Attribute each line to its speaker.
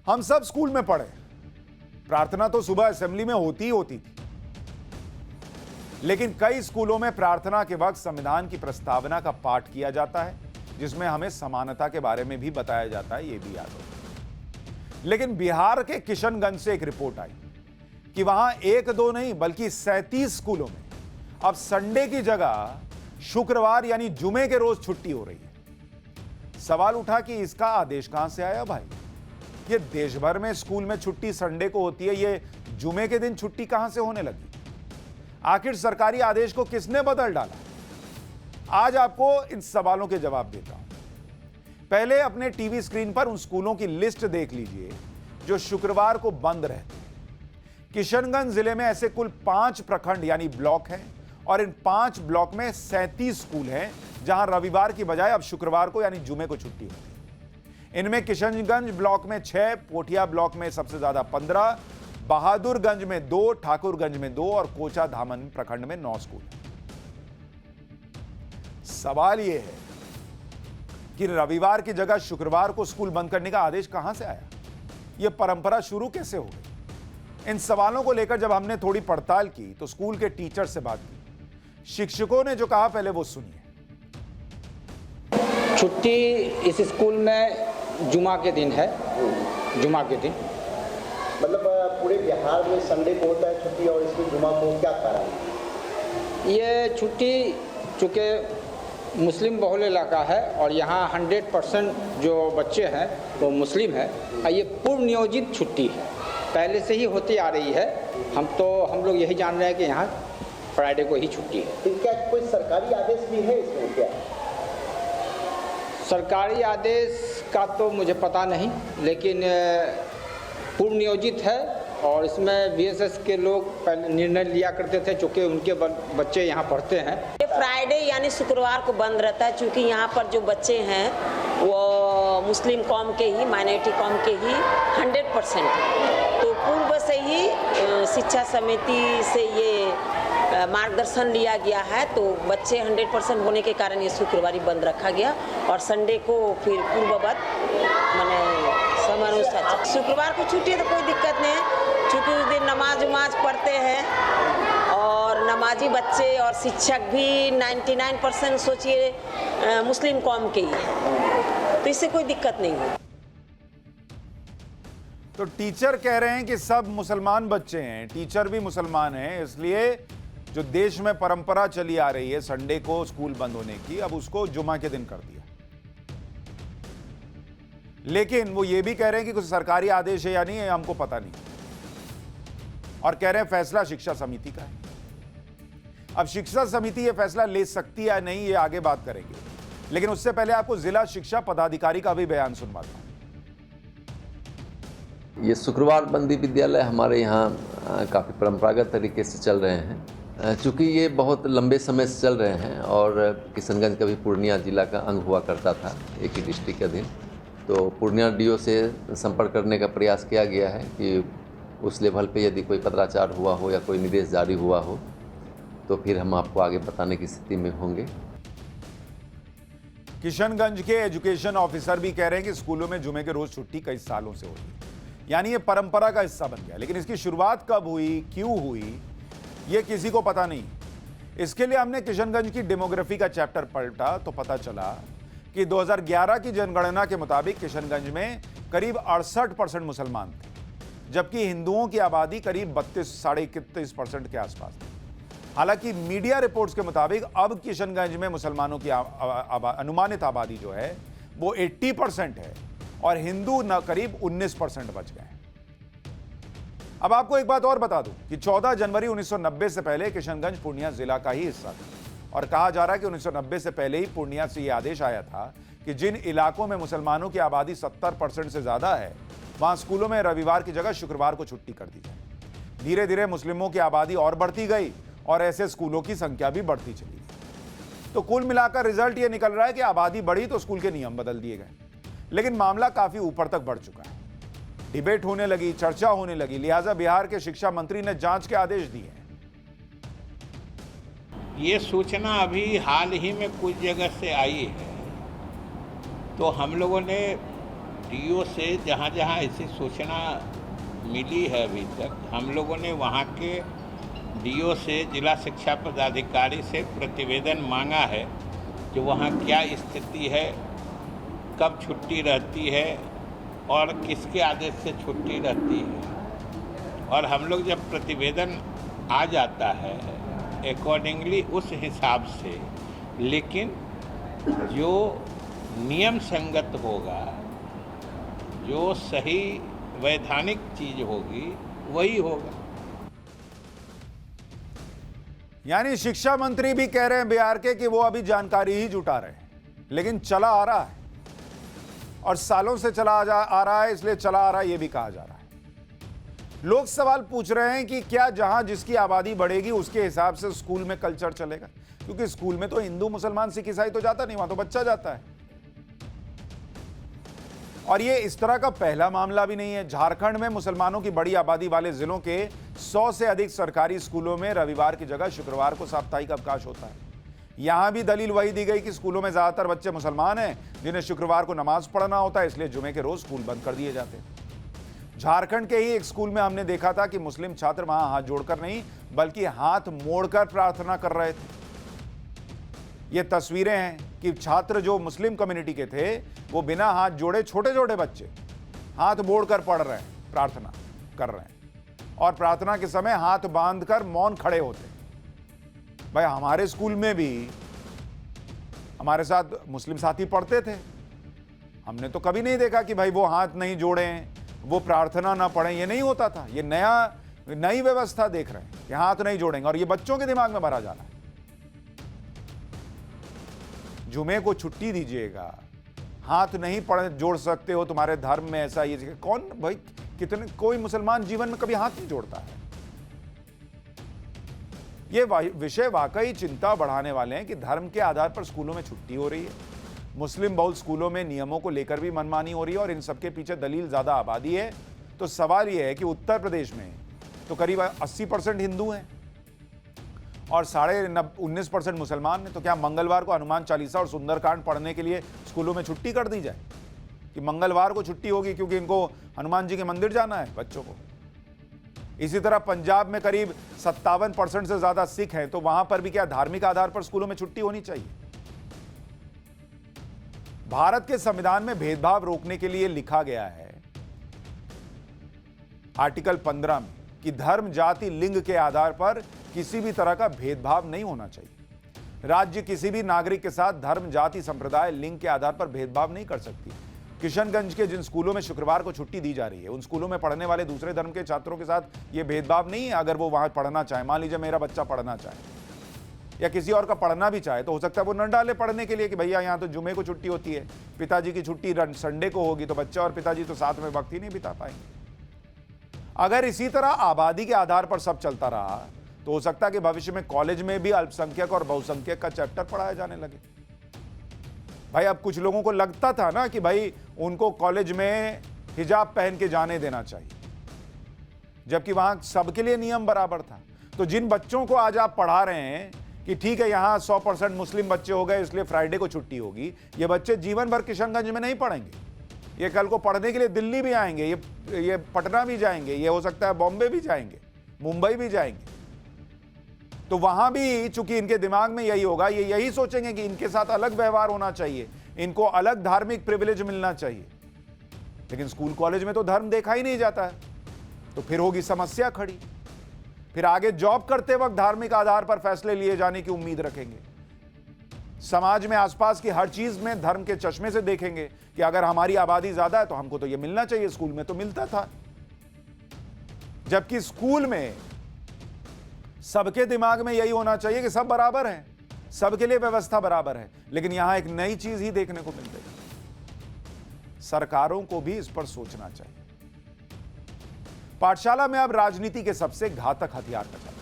Speaker 1: हम सब स्कूल में पढ़े, प्रार्थना तो सुबह असेंबली में होती ही होती थी, लेकिन कई स्कूलों में प्रार्थना के वक्त संविधान की प्रस्तावना का पाठ किया जाता है, जिसमें हमें समानता के बारे में भी बताया जाता है, यह भी याद हो। लेकिन बिहार के किशनगंज से एक रिपोर्ट आई कि वहां एक दो नहीं बल्कि 37 स्कूलों में अब संडे की जगह शुक्रवार यानी जुमे के रोज छुट्टी हो रही है। सवाल उठा कि इसका आदेश कहां से आया भाई? ये देश भर में स्कूल में छुट्टी संडे को होती है, ये जुमे के दिन छुट्टी कहां से होने लगी? आखिर सरकारी आदेश को किसने बदल डाला? आज आपको इन सवालों के जवाब देता हूं। पहले अपने टीवी स्क्रीन पर उन स्कूलों की लिस्ट देख लीजिए जो शुक्रवार को बंद रहते हैं। किशनगंज जिले में ऐसे कुल 5 प्रखंड यानी ब्लॉक हैं और इन 5 ब्लॉक में 37 स्कूल हैं जहां रविवार की बजाय अब शुक्रवार को यानी जुमे को छुट्टी होती है। इनमें किशनगंज ब्लॉक में 6, पोठिया ब्लॉक में सबसे ज्यादा 15, बहादुरगंज में 2, ठाकुरगंज में 2 और कोचा धामन प्रखंड में 9 स्कूल हैं। सवाल यह है कि रविवार की जगह शुक्रवार को स्कूल बंद करने का आदेश कहां से आया? यह परंपरा शुरू कैसे हो गई? इन सवालों को लेकर जब हमने थोड़ी पड़ताल की तो स्कूल के टीचर से बात की। शिक्षकों ने जो कहा पहले वो सुनिए।
Speaker 2: छुट्टी इस स्कूल में जुमा के दिन है। जुमा के दिन
Speaker 3: मतलब पूरे बिहार में संडे को होता है छुट्टी और इसमें जुमा को क्या कारण है?
Speaker 2: ये छुट्टी चूँकि मुस्लिम बहुल इलाका है और यहाँ 100% जो बच्चे हैं वो मुस्लिम हैं, ये पूर्व नियोजित छुट्टी है, पहले से ही होती आ रही है। हम लोग यही जान रहे हैं कि यहाँ फ्राइडे को ही छुट्टी है।
Speaker 3: तो क्या कोई सरकारी आदेश भी है इसमें क्या?
Speaker 2: सरकारी आदेश का तो मुझे पता नहीं, लेकिन पूर्व नियोजित है और इसमें बीएसएस के लोग पहले निर्णय लिया करते थे, चूँकि उनके बच्चे यहाँ पढ़ते हैं।
Speaker 4: फ्राइडे यानी शुक्रवार को बंद रहता है, क्योंकि यहाँ पर जो बच्चे हैं वो मुस्लिम कौम के ही, माइनॉरिटी कौम के ही 100% है। तो पूर्व से ही शिक्षा समिति से ये मार्गदर्शन लिया गया है, तो बच्चे 100% होने के कारण ये शुक्रवार बंद रखा गया और संडे को फिर पूर्ववत माने समानुसार शुक्रवार को छुट्टी है तो कोई दिक्कत नहीं है, क्योंकि उस दिन नमाज उमाज पढ़ते हैं और नमाजी बच्चे और शिक्षक भी 99% सोचिए मुस्लिम कौम के ही है, तो इससे कोई दिक्कत नहीं है।
Speaker 1: तो टीचर कह रहे हैं कि सब मुसलमान बच्चे हैं, टीचर भी मुसलमान हैं, इसलिए जो देश में परंपरा चली आ रही है संडे को स्कूल बंद होने की, अब उसको जुमा के दिन कर दिया। लेकिन वो ये भी कह रहे हैं कि कुछ सरकारी आदेश है या नहीं है हमको पता नहीं, और कह रहे हैं फैसला शिक्षा समिति का है। अब शिक्षा समिति ये फैसला ले सकती है या नहीं, ये आगे बात करेंगे, लेकिन उससे पहले आपको जिला शिक्षा पदाधिकारी का भी बयान सुनवाता हूं।
Speaker 5: ये शुक्रवार बंदी विद्यालय हमारे यहाँ काफ़ी परंपरागत तरीके से चल रहे हैं, चूँकि ये बहुत लंबे समय से चल रहे हैं और किशनगंज कभी पूर्णिया जिला का अंग हुआ करता था, एक ही डिस्ट्रिक्ट के अधीन। तो पूर्णिया डीओ से संपर्क करने का प्रयास किया गया है कि उस लेवल पे यदि कोई पत्राचार हुआ हो या कोई निर्देश जारी हुआ हो तो फिर हम आपको आगे बताने की स्थिति में होंगे।
Speaker 1: किशनगंज के एजुकेशन ऑफिसर भी कह रहे हैं कि स्कूलों में जुमे के रोज छुट्टी कई सालों से होती है, यानी ये परंपरा का हिस्सा बन गया। लेकिन इसकी शुरुआत कब हुई, क्यों हुई, ये किसी को पता नहीं। इसके लिए हमने किशनगंज की डेमोग्राफी का चैप्टर पलटा तो पता चला कि 2011 की जनगणना के मुताबिक किशनगंज में करीब 68% मुसलमान थे, जबकि हिंदुओं की आबादी करीब 32-31% के आसपास थी। हालांकि मीडिया रिपोर्ट्स के मुताबिक अब किशनगंज में मुसलमानों की अनुमानित आबादी जो है वो 80% है और हिंदू न करीब 19% बच गए। अब आपको एक बात और बता दूं कि 14 जनवरी 1990 से पहले किशनगंज पूर्णिया जिला का ही हिस्सा था और कहा जा रहा है कि 1990 से पहले ही पूर्णिया से यह आदेश आया था कि जिन इलाकों में मुसलमानों की आबादी 70% से ज्यादा है वहां स्कूलों में रविवार की जगह शुक्रवार को छुट्टी कर दी जाए। धीरे धीरे मुस्लिमों की आबादी और बढ़ती गई और ऐसे स्कूलों की संख्या भी बढ़ती चली गई। तो कुल मिलाकर रिजल्ट ये निकल रहा है कि आबादी बढ़ी तो स्कूल के नियम बदल दिए गए, लेकिन मामला काफी ऊपर तक बढ़ चुका है। डिबेट होने लगी, चर्चा होने लगी, लिहाजा बिहार के शिक्षा मंत्री ने जांच के आदेश दिए हैं।
Speaker 6: ये सूचना अभी हाल ही में कुछ जगह से आई है, तो हम लोगों ने डीओ से जहाँ जहाँ ऐसी सूचना मिली है अभी तक, हम लोगों ने वहाँ के डीओ से, जिला शिक्षा पदाधिकारी से प्रतिवेदन मांगा है कि वहाँ क्या स्थिति है, कब छुट्टी रहती है और किसके आदेश से छुट्टी रहती है। और हम लोग जब प्रतिवेदन आ जाता है अकॉर्डिंगली उस हिसाब से, लेकिन जो नियम संगत होगा, जो सही वैधानिक चीज होगी वही होगा।
Speaker 1: यानी शिक्षा मंत्री भी कह रहे हैं बिहार के कि वो अभी जानकारी ही जुटा रहे हैं, लेकिन चला आ रहा है और सालों से चला आ रहा है, इसलिए चला आ रहा है ये भी कहा जा रहा है। लोग सवाल पूछ रहे हैं कि क्या जहां जिसकी आबादी बढ़ेगी उसके हिसाब से स्कूल में कल्चर चलेगा, क्योंकि स्कूल में तो हिंदू मुसलमान सिख ईसाई तो जाता नहीं, वहां तो बच्चा जाता है। और ये इस तरह का पहला मामला भी नहीं है। झारखंड में मुसलमानों की बड़ी आबादी वाले जिलों के 100 से अधिक सरकारी स्कूलों में रविवार की जगह शुक्रवार को साप्ताहिक अवकाश होता है। यहां भी दलील वही दी गई कि स्कूलों में ज्यादातर बच्चे मुसलमान हैं जिन्हें शुक्रवार को नमाज पढ़ना होता है, इसलिए जुमे के रोज स्कूल बंद कर दिए जाते हैं। झारखंड के ही एक स्कूल में हमने देखा था कि मुस्लिम छात्र वहां हाथ जोड़कर नहीं बल्कि हाथ मोड़कर प्रार्थना कर रहे थे। ये तस्वीरें हैं कि छात्र जो मुस्लिम कम्युनिटी के थे वो बिना हाथ जोड़े, छोटे छोटे बच्चे हाथ मोड़कर पढ़ रहे हैं, प्रार्थना कर रहे हैं और प्रार्थना के समय हाथ बांधकर मौन खड़े होते। भाई हमारे स्कूल में भी हमारे साथ मुस्लिम साथी पढ़ते थे, हमने तो कभी नहीं देखा कि भाई वो हाथ नहीं जोड़ें, वो प्रार्थना ना पढ़ें, ये नहीं होता था। ये नई व्यवस्था देख रहे हैं कि हाथ नहीं जोड़ेंगे और ये बच्चों के दिमाग में भरा जा रहा है। जुमे को छुट्टी दीजिएगा, हाथ नहीं जोड़ सकते हो, तुम्हारे धर्म में ऐसा ये कौन भाई, कितने कोई मुसलमान जीवन में कभी हाथ नहीं जोड़ता है। ये विषय वाकई चिंता बढ़ाने वाले हैं कि धर्म के आधार पर स्कूलों में छुट्टी हो रही है, मुस्लिम बहुल स्कूलों में नियमों को लेकर भी मनमानी हो रही है और इन सबके पीछे दलील ज्यादा आबादी है। तो सवाल यह है कि उत्तर प्रदेश में तो करीब 80% हिंदू हैं और 19.5% मुसलमान हैं। तो क्या मंगलवार को हनुमान चालीसा और सुंदरकांड पढ़ने के लिए स्कूलों में छुट्टी कर दी जाए कि मंगलवार को छुट्टी होगी क्योंकि इनको हनुमान जी के मंदिर जाना है बच्चों को। इसी तरह पंजाब में करीब 57% से ज्यादा सिख हैं, तो वहां पर भी क्या धार्मिक आधार पर स्कूलों में छुट्टी होनी चाहिए? भारत के संविधान में भेदभाव रोकने के लिए लिखा गया है आर्टिकल 15 में कि धर्म, जाति, लिंग के आधार पर किसी भी तरह का भेदभाव नहीं होना चाहिए। राज्य किसी भी नागरिक के साथ धर्म, जाति, संप्रदाय, लिंग के आधार पर भेदभाव नहीं कर सकती। किशनगंज के जिन स्कूलों में शुक्रवार को छुट्टी दी जा रही है उन स्कूलों में पढ़ने वाले दूसरे धर्म के छात्रों के साथ ये भेदभाव नहीं है। अगर वो वहां पढ़ना चाहे, मान लीजिए मेरा बच्चा पढ़ना चाहे या किसी और का पढ़ना भी चाहे, तो हो सकता है वो न डाले पढ़ने के लिए कि भैया यहाँ तो जुमे को छुट्टी होती है, पिताजी की छुट्टी संडे को होगी, तो बच्चा और पिताजी तो साथ में वक्त ही नहीं बिता पाएंगे। अगर इसी तरह आबादी के आधार पर सब चलता रहा तो हो सकता है कि भविष्य में कॉलेज में भी अल्पसंख्यक और बहुसंख्यक का चैप्टर पढ़ाया जाने लगे। भाई अब कुछ लोगों को लगता था ना कि भाई उनको कॉलेज में हिजाब पहन के जाने देना चाहिए, जबकि वहां सबके लिए नियम बराबर था। तो जिन बच्चों को आज आप पढ़ा रहे हैं कि ठीक है यहां 100% मुस्लिम बच्चे हो गए इसलिए फ्राइडे को छुट्टी होगी, ये बच्चे जीवन भर किशनगंज में नहीं पढ़ेंगे। ये कल को पढ़ने के लिए दिल्ली भी आएंगे, ये पटना भी जाएंगे, ये हो सकता है बॉम्बे भी जाएंगे, मुंबई भी जाएंगे। तो वहां भी चूंकि इनके दिमाग में यही होगा, ये यही सोचेंगे कि इनके साथ अलग व्यवहार होना चाहिए, इनको अलग धार्मिक प्रिविलेज मिलना चाहिए। लेकिन स्कूल कॉलेज में तो धर्म देखा ही नहीं जाता है, तो फिर होगी समस्या खड़ी। फिर आगे जॉब करते वक्त धार्मिक आधार पर फैसले लिए जाने की उम्मीद रखेंगे। समाज में आसपास की हर चीज में धर्म के चश्मे से देखेंगे कि अगर हमारी आबादी ज्यादा है तो हमको तो ये मिलना चाहिए, स्कूल में तो मिलता था। जबकि स्कूल में सबके दिमाग में यही होना चाहिए कि सब बराबर हैं, सबके लिए व्यवस्था बराबर है। लेकिन यहां एक नई चीज ही देखने को मिल रही है। सरकारों को भी इस पर सोचना चाहिए। पाठशाला में अब राजनीति के सबसे घातक हथियार का चल